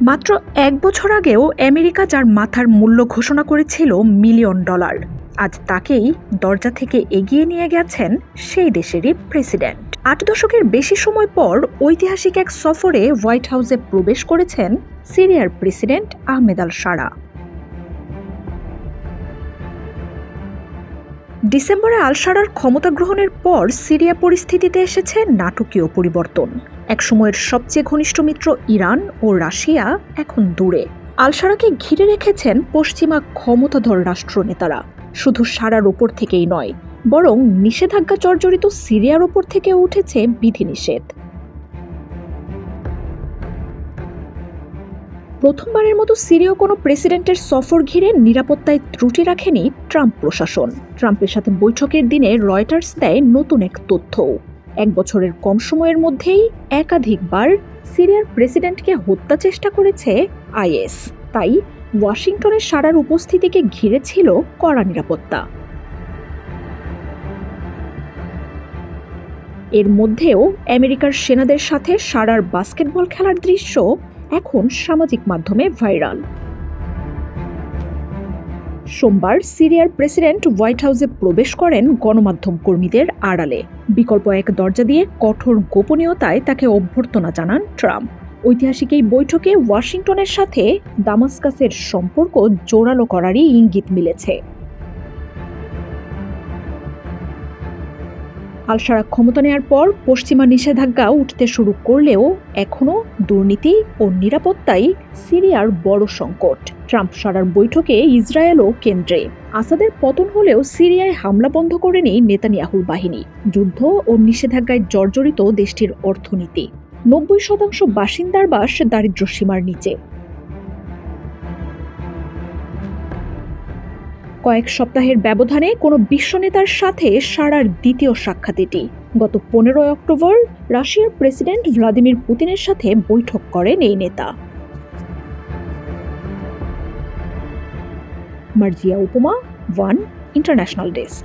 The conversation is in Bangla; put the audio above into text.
মাত্র ১ বছর আগেও আমেরিকা যার মাথার মূল্য ঘোষণা করেছিল $মিলিয়ন, আজ তাকেই দরজা থেকে এগিয়ে নিয়ে গেছেন সেই দেশেরই প্রেসিডেন্ট। ৮ দশকের বেশি সময় পর ঐতিহাসিক এক সফরে হোয়াইট হাউসে প্রবেশ করেছেন সিরিয়ার প্রেসিডেন্ট আহমেদ আল-শারা। ডিসেম্বরে আল-শারার ক্ষমতা গ্রহণের পর সিরিয়া পরিস্থিতিতে এসেছে নাটকীয় পরিবর্তন। একসময়ের সবচেয়ে ঘনিষ্ঠ মিত্র ইরান ও রাশিয়া এখন দূরে। আল-শারাকে ঘিরে রেখেছেন পশ্চিমা ক্ষমতাধর রাষ্ট্রনেতারা। শুধু শারার ওপর থেকেই নয়, বরং নিষেধাজ্ঞা জর্জরিত সিরিয়ার ওপর থেকে উঠেছে বিধিনিষেধ। প্রথমবারের মতো সিরীয় কোনো প্রেসিডেন্টের সফর ঘিরে নিরাপত্তায় ত্রুটি রাখেনি ট্রাম্প প্রশাসন। ট্রাম্পের সাথে বৈঠকের দিনে রয়টার্স দেয় নতুন এক তথ্য। 1 বছরের কম সময়ের মধ্যেই একাধিকবার সিরিয়ার প্রেসিডেন্টকে হত্যা চেষ্টা করেছে আইএস। তাই ওয়াশিংটনের শারার উপস্থিতিকে ঘিরে ছিল কড়া নিরাপত্তা। এর মধ্যেও আমেরিকার সেনাদের সাথে শারার বাস্কেটবল খেলার দৃশ্য এখন সামাজিক মাধ্যমে ভাইরাল। সোমবার সিরিয়ার প্রেসিডেন্ট হোয়াইট হাউসে প্রবেশ করেন গণমাধ্যম কর্মীদের আড়ালে। বিকল্প এক দরজা দিয়ে কঠোর গোপনীয়তায় তাকে অভ্যর্থনা জানান ট্রাম্প। ঐতিহাসিক এই বৈঠকে ওয়াশিংটনের সাথে দামাস্কাসের সম্পর্ক জোরালো করারই ইঙ্গিত মিলেছে। আল-শারা ক্ষমতা নেয়ার পর পশ্চিমা নিষেধাজ্ঞা উঠতে শুরু করলেও এখনও দুর্নীতি ও নিরাপত্তাই সিরিয়ার বড় সংকট। ট্রাম্প শারার বৈঠকে ইসরায়েলও কেন্দ্রে। আসাদের পতন হলেও সিরিয়ায় হামলা বন্ধ করেনি নেতানিয়াহুর বাহিনী। যুদ্ধ ও নিষেধাজ্ঞায় জর্জরিত দেশটির অর্থনীতি। 90% বাসিন্দার বাস দারিদ্র্য সীমার নিচে। কয়েক সপ্তাহের ব্যবধানে কোনো বিশ্ব নেতার সাথে শারার দ্বিতীয় সাক্ষাৎ এটি। গত 15 অক্টোবর রাশিয়ার প্রেসিডেন্ট ভ্লাদিমির পুতিনের সাথে বৈঠক করেন এই নেতা। মার্জিয়া উপমা, ওয়ান ইন্টারন্যাশনাল ডেস্ক।